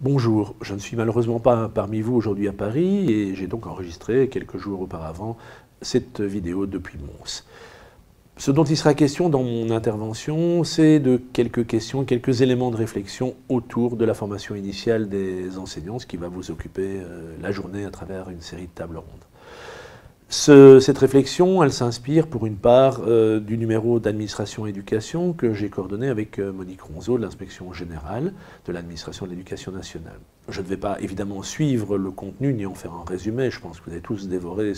Bonjour, je ne suis malheureusement pas parmi vous aujourd'hui à Paris et j'ai donc enregistré quelques jours auparavant cette vidéo depuis Mons. Ce dont il sera question dans mon intervention, c'est de quelques questions, quelques éléments de réflexion autour de la formation initiale des enseignants, ce qui va vous occuper la journée à travers une série de tables rondes. Cette réflexion, elle s'inspire pour une part du numéro d'administration éducation que j'ai coordonné avec Monique Ronzeau de l'inspection générale de l'administration de l'éducation nationale. Je ne vais pas évidemment suivre le contenu ni en faire un résumé, je pense que vous avez tous dévoré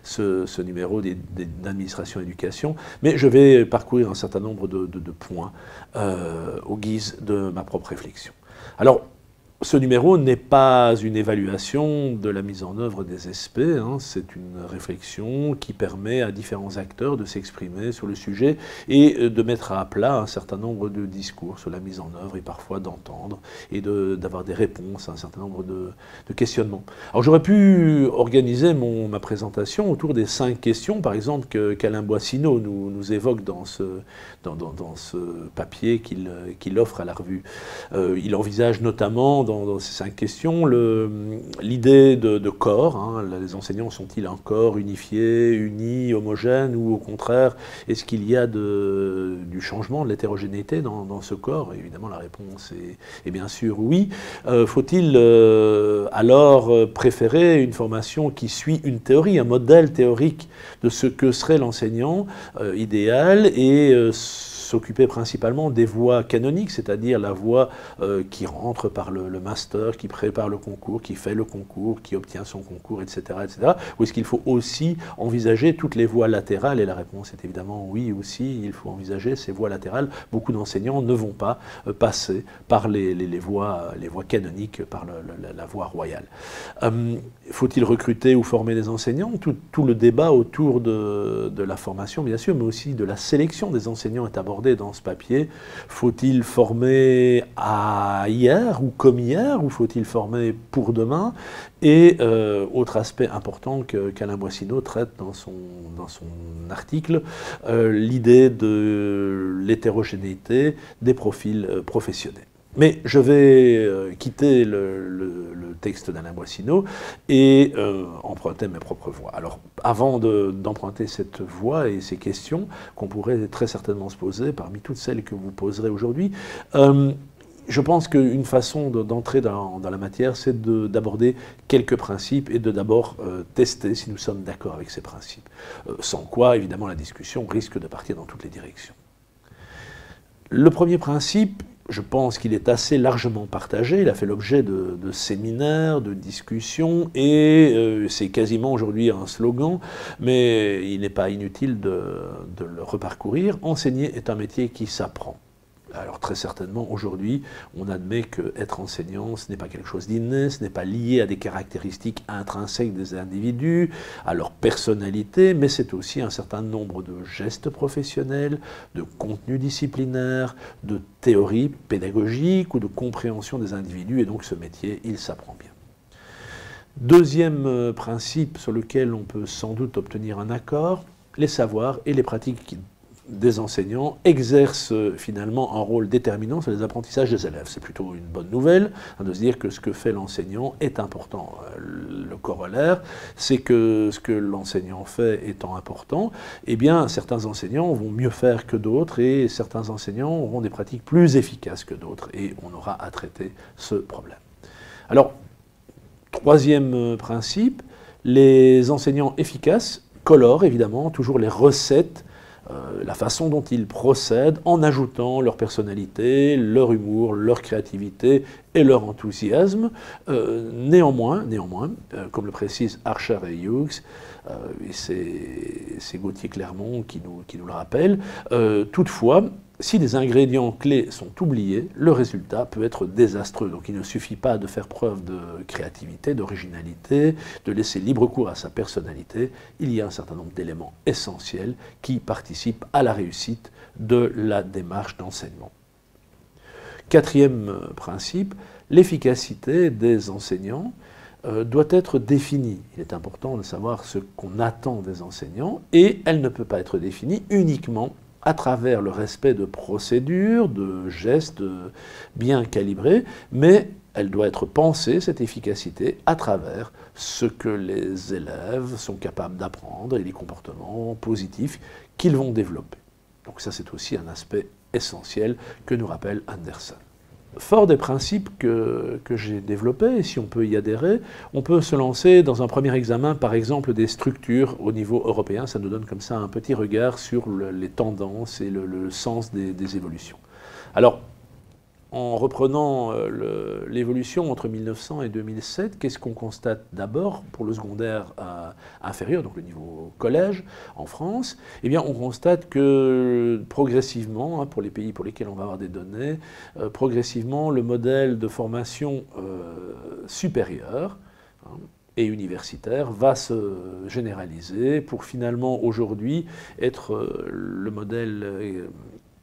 ce numéro d'administration éducation, mais je vais parcourir un certain nombre de points au guise de ma propre réflexion. Alors, ce numéro n'est pas une évaluation de la mise en œuvre des SP, c'est une réflexion qui permet à différents acteurs de s'exprimer sur le sujet et de mettre à plat un certain nombre de discours sur la mise en œuvre et parfois d'entendre et d'avoir des réponses à un certain nombre de questionnements. Alors j'aurais pu organiser ma présentation autour des 5 questions, par exemple, qu'Alain Boissineau nous évoque dans ce papier qu'il offre à la revue. Il envisage notamment dans ces 5 questions l'idée de corps. Les enseignants sont-ils un corps unifié, uni, homogène, ou au contraire, est-ce qu'il y a du changement, de l'hétérogénéité dans ce corps? Évidemment, la réponse est bien sûr oui. Faut-il alors préférer une formation qui suit une théorie, un modèle théorique de ce que serait l'enseignant idéal et s'occuper principalement des voies canoniques, c'est-à-dire la voie qui rentre par le master, qui prépare le concours, qui fait le concours, qui obtient son concours, etc., etc. Ou est-ce qu'il faut aussi envisager toutes les voies latérales? Et la réponse est évidemment oui aussi, il faut envisager ces voies latérales. Beaucoup d'enseignants ne vont pas passer par les voies canoniques, par la voie royale. Faut-il recruter ou former des enseignants? Tout le débat autour de la formation, bien sûr, mais aussi de la sélection des enseignants est abordé dans ce papier. Faut-il former à hier ou comme hier, ou faut-il former pour demain? Et autre aspect important qu'Alain Boissineau traite dans son article, l'idée de l'hétérogénéité des profils professionnels. Mais je vais quitter le texte d'Alain Boissineau et emprunter mes propres voies. Alors, avant d'emprunter cette voie et ces questions qu'on pourrait très certainement se poser parmi toutes celles que vous poserez aujourd'hui, je pense qu'une façon d'entrer dans la matière, c'est d'aborder quelques principes et de d'abord tester si nous sommes d'accord avec ces principes. Sans quoi, évidemment, la discussion risque de partir dans toutes les directions. Le premier principe, je pense qu'il est assez largement partagé, il a fait l'objet de séminaires, de discussions, et c'est quasiment aujourd'hui un slogan, mais il n'est pas inutile de le reparcourir. Enseigner est un métier qui s'apprend. Alors très certainement, aujourd'hui, on admet qu'être enseignant, ce n'est pas quelque chose d'inné, ce n'est pas lié à des caractéristiques intrinsèques des individus, à leur personnalité, mais c'est aussi un certain nombre de gestes professionnels, de contenus disciplinaires, de théories pédagogiques ou de compréhension des individus, et donc ce métier, il s'apprend bien. Deuxième principe sur lequel on peut sans doute obtenir un accord, les savoirs et les pratiques des enseignants exercent finalement un rôle déterminant sur les apprentissages des élèves. C'est plutôt une bonne nouvelle de se dire que ce que fait l'enseignant est important. Le corollaire, c'est que ce que l'enseignant fait étant important, eh bien certains enseignants vont mieux faire que d'autres et certains enseignants auront des pratiques plus efficaces que d'autres et on aura à traiter ce problème. Alors, troisième principe, les enseignants efficaces colorent évidemment toujours les recettes, la façon dont ils procèdent en ajoutant leur personnalité, leur humour, leur créativité et leur enthousiasme. Néanmoins, comme le précisent Archer et Hughes, et c'est Gauthier Clermont qui nous le rappelle, toutefois, si les ingrédients clés sont oubliés, le résultat peut être désastreux. Donc il ne suffit pas de faire preuve de créativité, d'originalité, de laisser libre cours à sa personnalité. Il y a un certain nombre d'éléments essentiels qui participent à la réussite de la démarche d'enseignement. Quatrième principe, l'efficacité des enseignants doit être définie. Il est important de savoir ce qu'on attend des enseignants et elle ne peut pas être définie uniquement à travers le respect de procédures, de gestes bien calibrés, mais elle doit être pensée, cette efficacité, à travers ce que les élèves sont capables d'apprendre et les comportements positifs qu'ils vont développer. Donc ça, c'est aussi un aspect essentiel que nous rappelle Anderson. Fort des principes que j'ai développés, et si on peut y adhérer, on peut se lancer dans un premier examen, par exemple, des structures au niveau européen. Ça nous donne comme ça un petit regard sur les tendances et le sens des évolutions. Alors, en reprenant l'évolution entre 1900 et 2007, qu'est-ce qu'on constate d'abord pour le secondaire inférieur, donc le niveau collège en France? Eh bien, on constate que progressivement, hein, pour les pays pour lesquels on va avoir des données, progressivement, le modèle de formation supérieure, hein, et universitaire va se généraliser pour finalement aujourd'hui être le modèle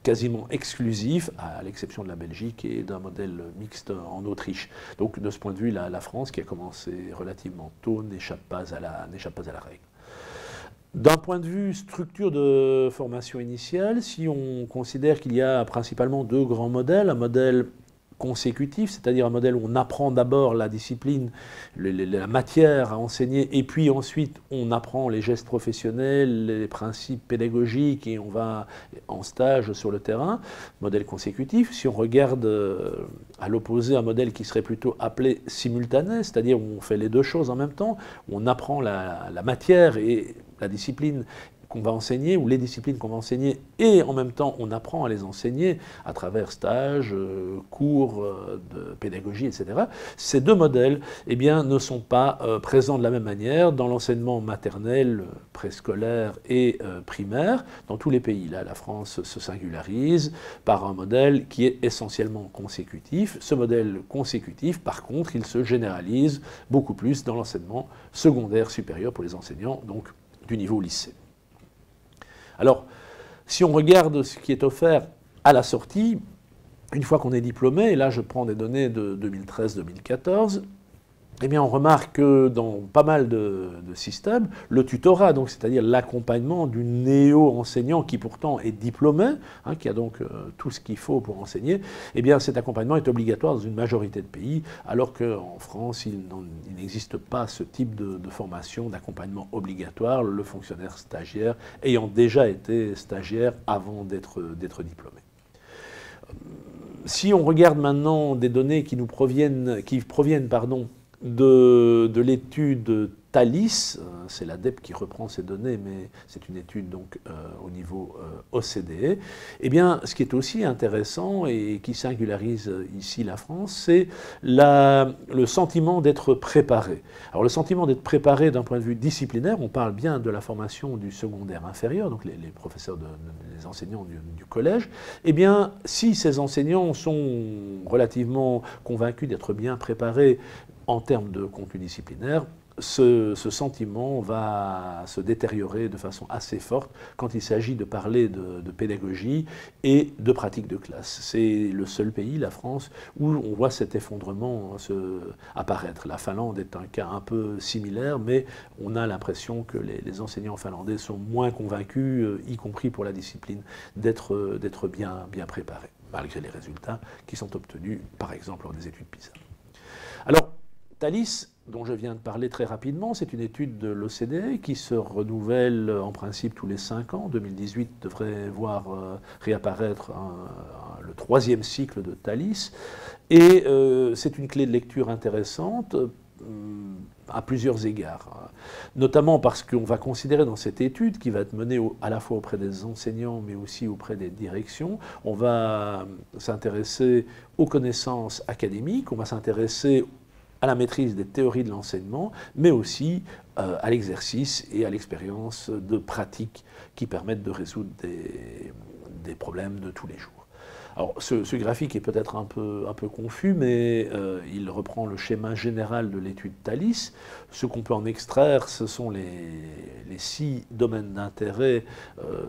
quasiment exclusif, à l'exception de la Belgique et d'un modèle mixte en Autriche. Donc de ce point de vue, la France, qui a commencé relativement tôt, n'échappe pas à la règle. D'un point de vue structure de formation initiale, si on considère qu'il y a principalement deux grands modèles, un modèle consécutif, c'est-à-dire un modèle où on apprend d'abord la discipline, la matière à enseigner, et puis ensuite on apprend les gestes professionnels, les principes pédagogiques, et on va en stage sur le terrain, modèle consécutif. Si on regarde à l'opposé un modèle qui serait plutôt appelé simultané, c'est-à-dire où on fait les deux choses en même temps, où on apprend la matière et la discipline qu'on va enseigner, ou les disciplines qu'on va enseigner, et en même temps on apprend à les enseigner à travers stages, cours de pédagogie, etc. Ces deux modèles eh bien, ne sont pas présents de la même manière dans l'enseignement maternel, préscolaire et primaire. Dans tous les pays, là, la France se singularise par un modèle qui est essentiellement consécutif. Ce modèle consécutif, par contre, il se généralise beaucoup plus dans l'enseignement secondaire supérieur pour les enseignants, donc du niveau lycée. Alors, si on regarde ce qui est offert à la sortie, une fois qu'on est diplômé, et là je prends des données de 2013-2014, eh bien on remarque que dans pas mal de systèmes, le tutorat, donc c'est-à-dire l'accompagnement du néo-enseignant qui pourtant est diplômé, hein, qui a donc tout ce qu'il faut pour enseigner, eh bien cet accompagnement est obligatoire dans une majorité de pays, alors qu'en France, il n'existe pas ce type de formation, d'accompagnement obligatoire, le fonctionnaire stagiaire ayant déjà été stagiaire avant d'être diplômé. Si on regarde maintenant des données qui proviennent de l'étude Thalys, c'est l'ADEPE qui reprend ces données, mais c'est une étude donc au niveau OCDE, eh bien, ce qui est aussi intéressant et qui singularise ici la France, c'est le sentiment d'être préparé. Alors le sentiment d'être préparé d'un point de vue disciplinaire, on parle bien de la formation du secondaire inférieur, donc les professeurs, les enseignants du collège, eh bien, si ces enseignants sont relativement convaincus d'être bien préparés en termes de contenu disciplinaire, ce sentiment va se détériorer de façon assez forte quand il s'agit de parler de pédagogie et de pratique de classe. C'est le seul pays, la France, où on voit cet effondrement apparaître. La Finlande est un cas un peu similaire, mais on a l'impression que les enseignants finlandais sont moins convaincus, y compris pour la discipline, d'être bien préparés, malgré les résultats qui sont obtenus, par exemple, lors des études PISA. Alors, Thalys, dont je viens de parler très rapidement, c'est une étude de l'OCDE qui se renouvelle en principe tous les 5 ans. 2018 devrait voir réapparaître le 3e cycle de Thalys. Et c'est une clé de lecture intéressante à plusieurs égards. Notamment parce qu'on va considérer dans cette étude, qui va être menée à la fois auprès des enseignants, mais aussi auprès des directions, on va s'intéresser aux connaissances académiques, on va s'intéresser à la maîtrise des théories de l'enseignement, mais aussi à l'exercice et à l'expérience de pratique qui permettent de résoudre des problèmes de tous les jours. Alors, ce graphique est peut-être un peu confus, mais il reprend le schéma général de l'étude Thalys. Ce qu'on peut en extraire, ce sont les 6 domaines d'intérêt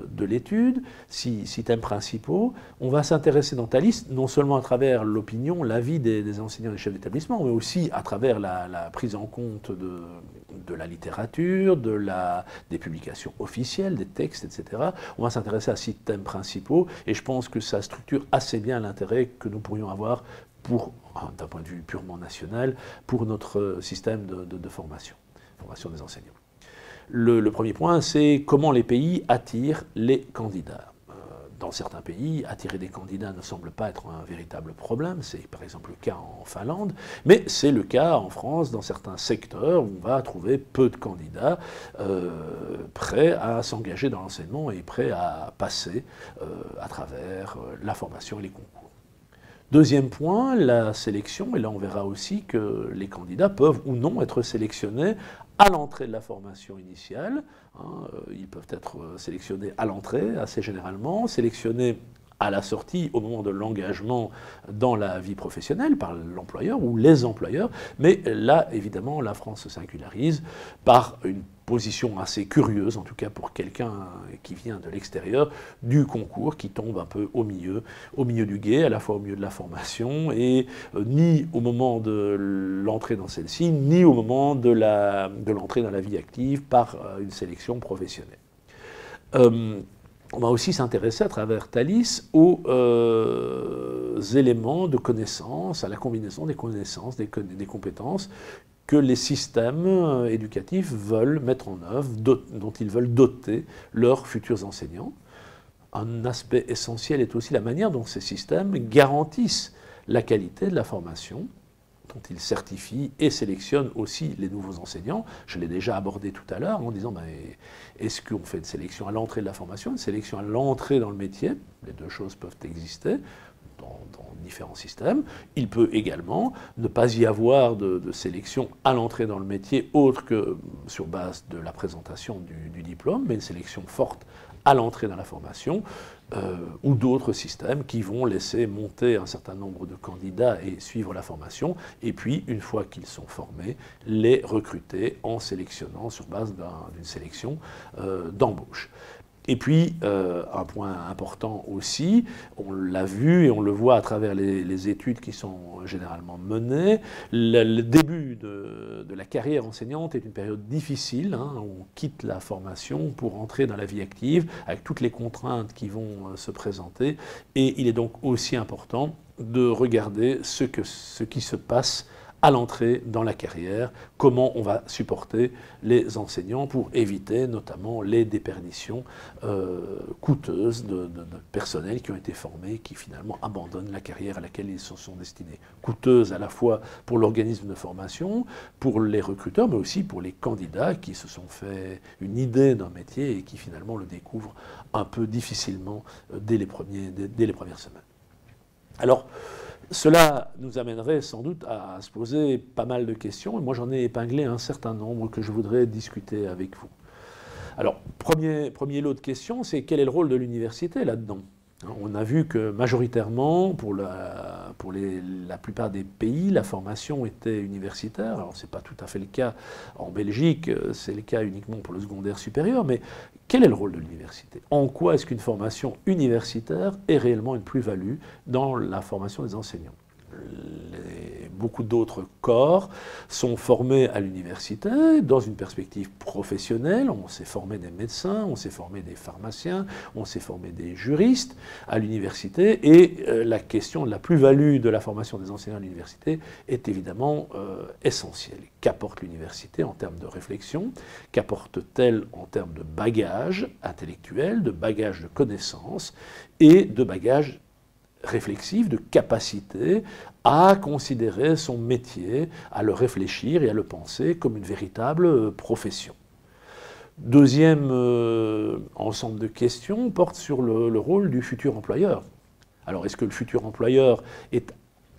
de l'étude, 6 thèmes principaux. On va s'intéresser dans Thalys, non seulement à travers l'opinion, l'avis des enseignants et des chefs d'établissement, mais aussi à travers la prise en compte de la littérature, des publications officielles, des textes, etc. On va s'intéresser à 6 thèmes principaux, et je pense que ça structure assez bien l'intérêt que nous pourrions avoir d'un point de vue purement national, pour notre système de formation des enseignants. Le premier point, c'est comment les pays attirent les candidats. Dans certains pays, attirer des candidats ne semble pas être un véritable problème. C'est par exemple le cas en Finlande, mais c'est le cas en France dans certains secteurs où on va trouver peu de candidats prêts à s'engager dans l'enseignement et prêts à passer à travers la formation et les concours. Deuxième point, la sélection, et là on verra aussi que les candidats peuvent ou non être sélectionnés à l'entrée de la formation initiale. Ils peuvent être sélectionnés à l'entrée, assez généralement, sélectionnés à la sortie, au moment de l'engagement dans la vie professionnelle par l'employeur ou les employeurs. Mais là, évidemment, la France se singularise par une position assez curieuse, en tout cas pour quelqu'un qui vient de l'extérieur, du concours qui tombe un peu au milieu du gué, à la fois au milieu de la formation, et ni au moment de l'entrée dans celle-ci, ni au moment de l'entrée dans la vie active par une sélection professionnelle. On va aussi s'intéresser à travers Thalys aux éléments de connaissances, à la combinaison des connaissances, des compétences que les systèmes éducatifs veulent mettre en œuvre, dont ils veulent doter leurs futurs enseignants. Un aspect essentiel est aussi la manière dont ces systèmes garantissent la qualité de la formation, dont ils certifient et sélectionnent aussi les nouveaux enseignants. Je l'ai déjà abordé tout à l'heure en disant, est-ce qu'on fait une sélection à l'entrée de la formation, une sélection à l'entrée dans le métier? Les deux choses peuvent exister dans différents systèmes. Il peut également ne pas y avoir de sélection à l'entrée dans le métier autre que sur base de la présentation du diplôme, mais une sélection forte à l'entrée dans la formation, ou d'autres systèmes qui vont laisser monter un certain nombre de candidats et suivre la formation, et puis, une fois qu'ils sont formés, les recruter en sélectionnant sur base d'une sélection d'embauche. Et puis, un point important aussi, on l'a vu et on le voit à travers les études qui sont généralement menées, le début de la carrière enseignante est une période difficile, où on quitte la formation pour entrer dans la vie active, avec toutes les contraintes qui vont se présenter. Et il est donc aussi important de regarder ce qui se passe à l'entrée dans la carrière, comment on va supporter les enseignants pour éviter notamment les déperditions coûteuses de personnels qui ont été formés, qui finalement abandonnent la carrière à laquelle ils se sont destinés. Coûteuses à la fois pour l'organisme de formation, pour les recruteurs, mais aussi pour les candidats qui se sont fait une idée d'un métier et qui finalement le découvrent un peu difficilement dès les premières semaines. Alors, cela nous amènerait sans doute à se poser pas mal de questions, et moi j'en ai épinglé un certain nombre que je voudrais discuter avec vous. Alors, premier lot de questions, c'est quel est le rôle de l'université là-dedans? On a vu que majoritairement, pour la plupart des pays, la formation était universitaire. Alors, ce n'est pas tout à fait le cas en Belgique, c'est le cas uniquement pour le secondaire supérieur, mais quel est le rôle de l'université? En quoi est-ce qu'une formation universitaire est réellement une plus-value dans la formation des enseignants? Beaucoup d'autres corps sont formés à l'université dans une perspective professionnelle. On s'est formé des médecins, on s'est formé des pharmaciens, on s'est formé des juristes à l'université. Et la question de la plus-value de la formation des enseignants à l'université est évidemment essentielle. Qu'apporte l'université en termes de réflexion? Qu'apporte-t-elle en termes de bagage intellectuel, de bagage de connaissances et de bagage réflexif, de capacité à considérer son métier, à le réfléchir et à le penser comme une véritable profession. Deuxième ensemble de questions porte sur le rôle du futur employeur. Alors, est-ce que le futur employeur est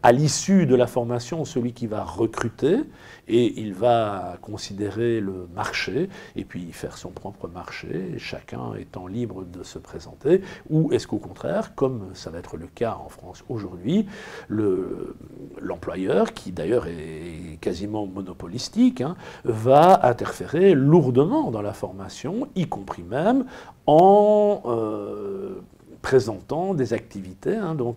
à l'issue de la formation celui qui va recruter et il va considérer le marché et puis faire son propre marché, chacun étant libre de se présenter, ou est-ce qu'au contraire, comme ça va être le cas en France aujourd'hui, l'employeur, qui d'ailleurs est quasiment monopolistique, va interférer lourdement dans la formation, y compris même en présentant des activités aux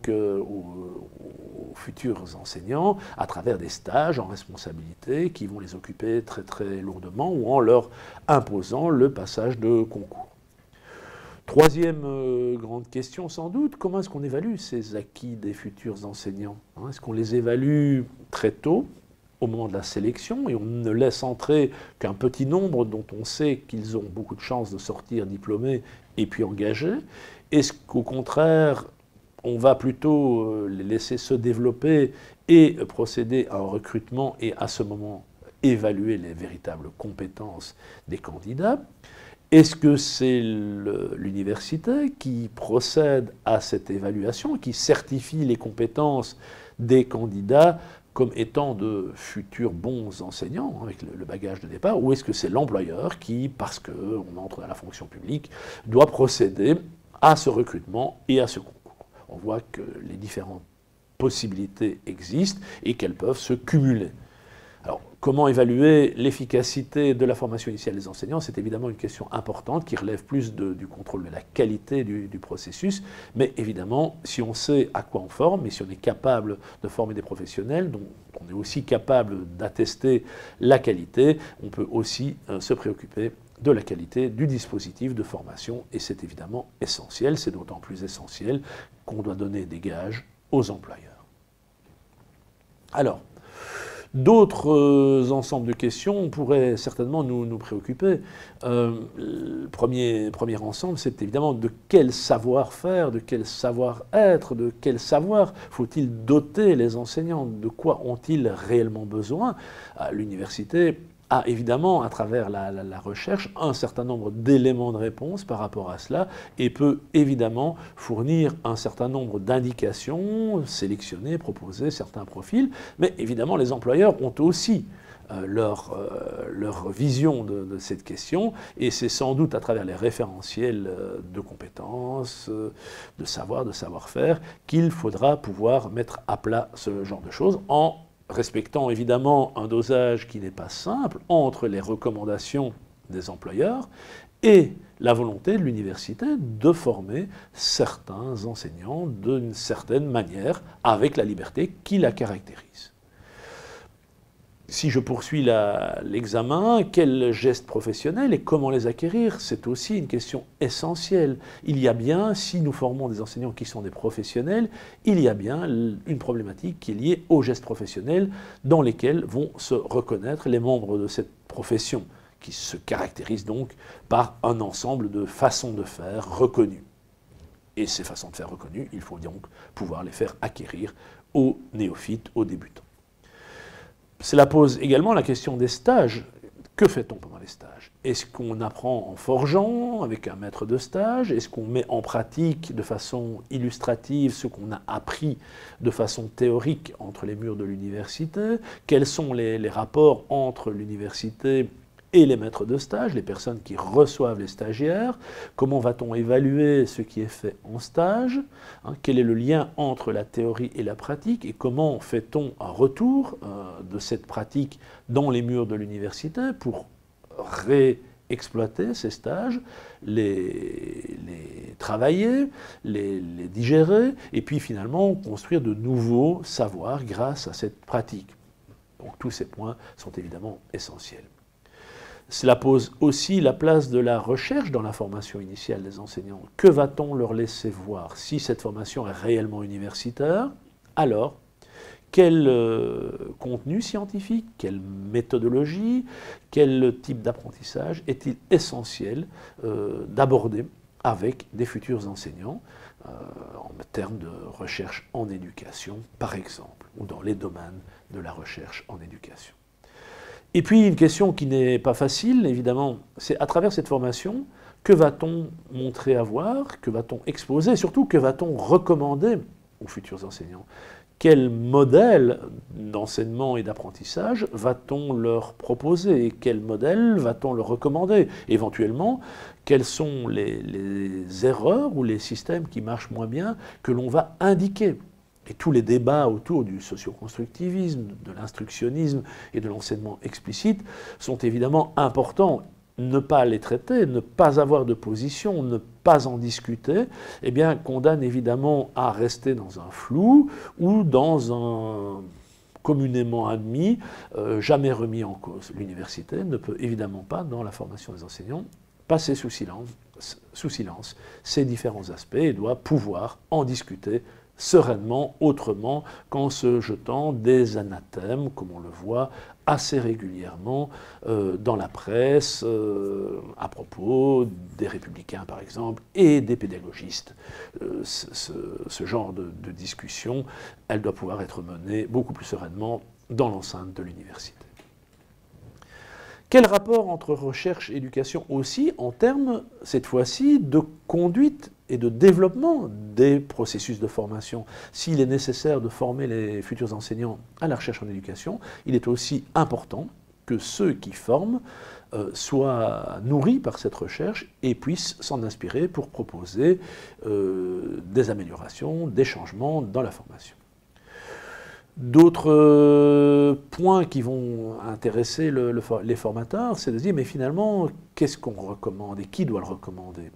futurs enseignants à travers des stages en responsabilité qui vont les occuper très très lourdement ou en leur imposant le passage de concours. Troisième grande question sans doute, comment est-ce qu'on évalue ces acquis des futurs enseignants, hein? Est-ce qu'on les évalue très tôt, au moment de la sélection, et on ne laisse entrer qu'un petit nombre dont on sait qu'ils ont beaucoup de chances de sortir diplômés et puis engagés? Est-ce qu'au contraire, on va plutôt les laisser se développer et procéder à un recrutement et à ce moment évaluer les véritables compétences des candidats? Est-ce que c'est l'université qui procède à cette évaluation, qui certifie les compétences des candidats comme étant de futurs bons enseignants, avec le bagage de départ, ou est-ce que c'est l'employeur qui, parce qu'on entre dans la fonction publique, doit procéder à ce recrutement et à ce concours? On voit que les différentes possibilités existent et qu'elles peuvent se cumuler. Alors, comment évaluer l'efficacité de la formation initiale des enseignants? C'est évidemment une question importante qui relève plus du contrôle de la qualité du processus. Mais évidemment, si on sait à quoi on forme et si on est capable de former des professionnels, dont on est aussi capable d'attester la qualité, on peut aussi se préoccuper de la qualité du dispositif de formation. Et c'est évidemment essentiel. C'est d'autant plus essentiel qu'on doit donner des gages aux employeurs. Alors, d'autres ensembles de questions pourraient certainement nous préoccuper. Le premier ensemble, c'est évidemment de quel savoir-faire, de quel savoir-être, de quel savoir faut-il doter les enseignants, de quoi ont-ils réellement besoin? L'université a évidemment, à travers la recherche, un certain nombre d'éléments de réponse par rapport à cela et peut évidemment fournir un certain nombre d'indications, sélectionner, proposer certains profils. Mais évidemment, les employeurs ont aussi leur vision de cette question, et c'est sans doute à travers les référentiels de compétences, de savoir, de savoir-faire, qu'il faudra pouvoir mettre à plat ce genre de choses en respectant évidemment un dosage qui n'est pas simple entre les recommandations des employeurs et la volonté de l'université de former certains enseignants d'une certaine manière, avec la liberté qui la caractérise. Si je poursuis l'examen, quels gestes professionnels et comment les acquérir, c'est aussi une question essentielle. Il y a bien, si nous formons des enseignants qui sont des professionnels, il y a bien une problématique qui est liée aux gestes professionnels dans lesquels vont se reconnaître les membres de cette profession, qui se caractérisent donc par un ensemble de façons de faire reconnues. Et ces façons de faire reconnues, il faut donc pouvoir les faire acquérir aux néophytes, aux débutants. Cela pose également la question des stages. Que fait-on pendant les stages? Est-ce qu'on apprend en forgeant avec un maître de stage? Est-ce qu'on met en pratique de façon illustrative ce qu'on a appris de façon théorique entre les murs de l'université? Quels sont les rapports entre l'université et les maîtres de stage, les personnes qui reçoivent les stagiaires? Comment va-t-on évaluer ce qui est fait en stage? Quel est le lien entre la théorie et la pratique? Et comment fait-on un retour de cette pratique dans les murs de l'université pour réexploiter ces stages, les travailler, les digérer, et puis finalement construire de nouveaux savoirs grâce à cette pratique? Donc tous ces points sont évidemment essentiels. Cela pose aussi la place de la recherche dans la formation initiale des enseignants. Que va-t-on leur laisser voir? Si cette formation est réellement universitaire, alors quel contenu scientifique, quelle méthodologie, quel type d'apprentissage est-il essentiel d'aborder avec des futurs enseignants en termes de recherche en éducation, par exemple, ou dans les domaines de la recherche en éducation? Et puis une question qui n'est pas facile, évidemment, c'est à travers cette formation, que va-t-on montrer à voir, que va-t-on exposer, et surtout que va-t-on recommander aux futurs enseignants? Quel modèle d'enseignement et d'apprentissage va-t-on leur proposer? Et quel modèle va-t-on leur recommander? Éventuellement, quelles sont les erreurs ou les systèmes qui marchent moins bien que l'on va indiquer? Et tous les débats autour du socio-constructivisme, de l'instructionnisme et de l'enseignement explicite sont évidemment importants. Ne pas les traiter, ne pas avoir de position, ne pas en discuter, eh bien, condamne évidemment à rester dans un flou ou dans un communément admis, jamais remis en cause. L'université ne peut évidemment pas, dans la formation des enseignants, passer sous silence sous silence ces différents aspects et doit pouvoir en discuter sereinement, autrement, qu'en se jetant des anathèmes, comme on le voit assez régulièrement dans la presse, à propos des républicains par exemple, et des pédagogistes. Ce genre de discussion, elle doit pouvoir être menée beaucoup plus sereinement dans l'enceinte de l'université. Quel rapport entre recherche et éducation aussi en termes, cette fois-ci, de conduite et de développement des processus de formation? S'il est nécessaire de former les futurs enseignants à la recherche en éducation, il est aussi important que ceux qui forment soient nourris par cette recherche et puissent s'en inspirer pour proposer des améliorations, des changements dans la formation. D'autres points qui vont intéresser les formateurs, c'est de se dire, mais finalement, qu'est-ce qu'on recommande et qui doit le recommander?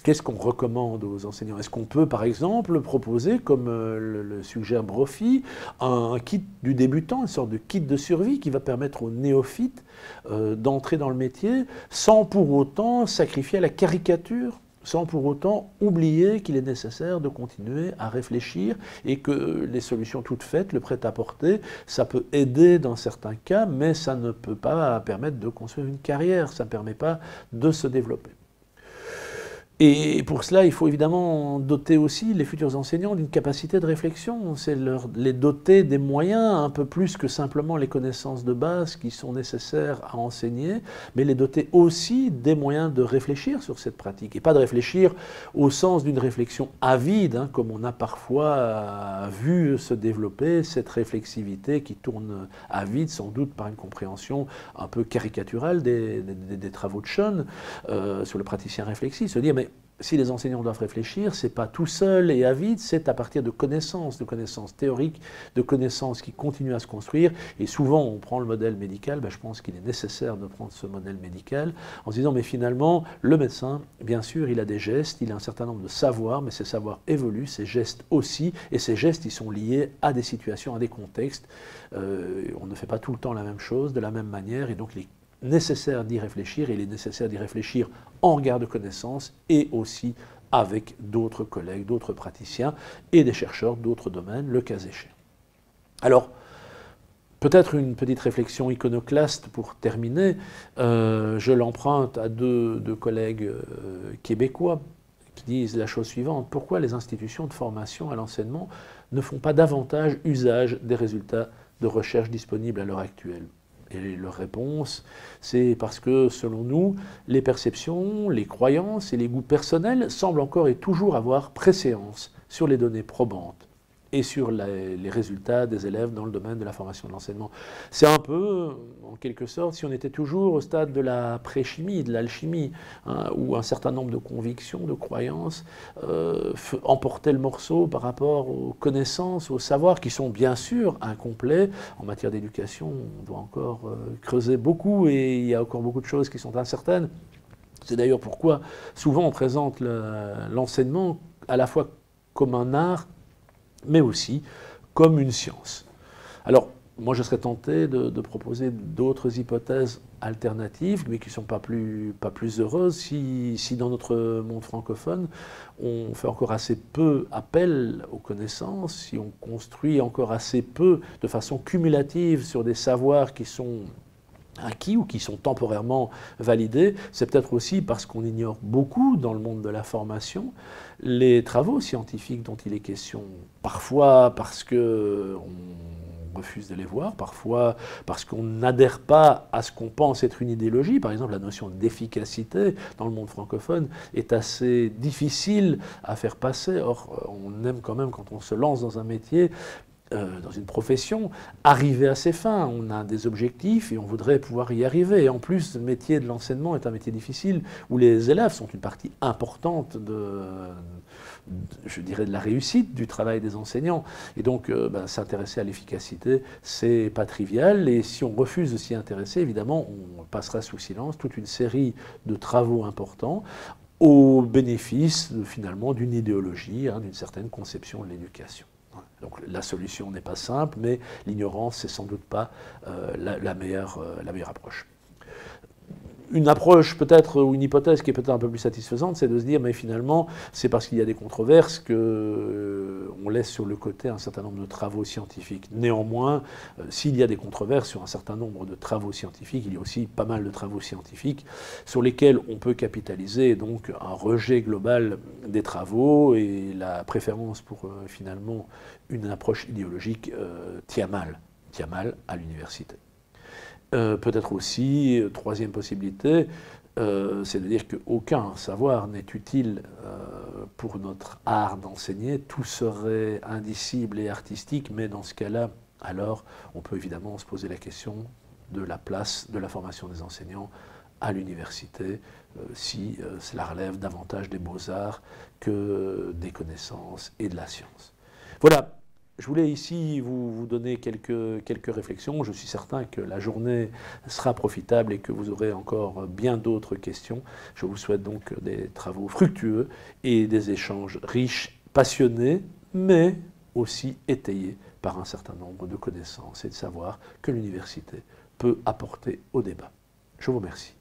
Qu'est-ce qu'on recommande aux enseignants? Est-ce qu'on peut, par exemple, proposer, comme le suggère Brophy, un kit du débutant, une sorte de kit de survie qui va permettre aux néophytes d'entrer dans le métier sans pour autant sacrifier à la caricature, sans pour autant oublier qu'il est nécessaire de continuer à réfléchir et que les solutions toutes faites, le prêt-à-porter, ça peut aider dans certains cas, mais ça ne peut pas permettre de construire une carrière, ça ne permet pas de se développer. Et pour cela, il faut évidemment doter aussi les futurs enseignants d'une capacité de réflexion. C'est les doter des moyens, un peu plus que simplement les connaissances de base qui sont nécessaires à enseigner, mais les doter aussi des moyens de réfléchir sur cette pratique. Et pas de réfléchir au sens d'une réflexion avide, hein, comme on a parfois vu se développer, cette réflexivité qui tourne avide, sans doute par une compréhension un peu caricaturale des travaux de Schoen sur le praticien réflexif. Se dire, mais si les enseignants doivent réfléchir, ce n'est pas tout seul et avide, c'est à partir de connaissances théoriques, de connaissances qui continuent à se construire. Et souvent, on prend le modèle médical, je pense qu'il est nécessaire de prendre ce modèle médical, en se disant, mais finalement, le médecin, bien sûr, il a des gestes, il a un certain nombre de savoirs, mais ces savoirs évoluent, ces gestes aussi, et ces gestes, ils sont liés à des situations, à des contextes. On ne fait pas tout le temps la même chose, de la même manière, et donc les nécessaire d'y réfléchir, et il est nécessaire d'y réfléchir en regard de connaissances et aussi avec d'autres collègues, d'autres praticiens et des chercheurs d'autres domaines, le cas échéant. Alors, peut-être une petite réflexion iconoclaste pour terminer. Je l'emprunte à deux collègues québécois qui disent la chose suivante: pourquoi les institutions de formation à l'enseignement ne font pas davantage usage des résultats de recherche disponibles à l'heure actuelle? Et leur réponse, c'est parce que, selon nous, les perceptions, les croyances et les goûts personnels semblent encore et toujours avoir préséance sur les données probantes et sur les résultats des élèves dans le domaine de la formation de l'enseignement. C'est un peu, en quelque sorte, si on était toujours au stade de la pré-chimie, de l'alchimie, hein, où un certain nombre de convictions, de croyances emportaient le morceau par rapport aux connaissances, aux savoirs, qui sont bien sûr incomplets. En matière d'éducation, on doit encore creuser beaucoup, et il y a encore beaucoup de choses qui sont incertaines. C'est d'ailleurs pourquoi souvent on présente l'enseignement à la fois comme un art, mais aussi comme une science. Alors, moi je serais tenté de proposer d'autres hypothèses alternatives, mais qui ne sont pas plus heureuses, si dans notre monde francophone, on fait encore assez peu appel aux connaissances, si on construit encore assez peu de façon cumulative sur des savoirs qui sont acquis ou qui sont temporairement validés, c'est peut-être aussi parce qu'on ignore beaucoup dans le monde de la formation les travaux scientifiques dont il est question, parfois parce qu'on refuse de les voir, parfois parce qu'on n'adhère pas à ce qu'on pense être une idéologie. Par exemple, la notion d'efficacité dans le monde francophone est assez difficile à faire passer. Or, on aime quand même, quand on se lance dans un métier, dans une profession, arriver à ses fins. On a des objectifs et on voudrait pouvoir y arriver. Et en plus, le métier de l'enseignement est un métier difficile où les élèves sont une partie importante je dirais, de la réussite du travail des enseignants. Et donc, s'intéresser à l'efficacité, c'est pas trivial. Et si on refuse de s'y intéresser, évidemment, on passera sous silence toute une série de travaux importants au bénéfice, finalement, d'une idéologie, hein, d'une certaine conception de l'éducation. Donc la solution n'est pas simple, mais l'ignorance, c'est sans doute pas la meilleure approche. une approche peut-être, ou une hypothèse qui est peut-être un peu plus satisfaisante, c'est de se dire, mais finalement, c'est parce qu'il y a des controverses qu'on laisse sur le côté un certain nombre de travaux scientifiques. Néanmoins, s'il y a des controverses sur un certain nombre de travaux scientifiques, il y a aussi pas mal de travaux scientifiques sur lesquels on peut capitaliser donc un rejet global des travaux, et la préférence pour finalement une approche idéologique tient mal à l'université. Peut-être aussi, troisième possibilité, c'est de dire qu'aucun savoir n'est utile pour notre art d'enseigner, tout serait indicible et artistique, mais dans ce cas-là, alors on peut évidemment se poser la question de la place de la formation des enseignants à l'université, si cela relève davantage des beaux-arts que des connaissances et de la science. Voilà. Je voulais ici vous donner quelques réflexions. Je suis certain que la journée sera profitable et que vous aurez encore bien d'autres questions. Je vous souhaite donc des travaux fructueux et des échanges riches, passionnés, mais aussi étayés par un certain nombre de connaissances et de savoirs que l'université peut apporter au débat. Je vous remercie.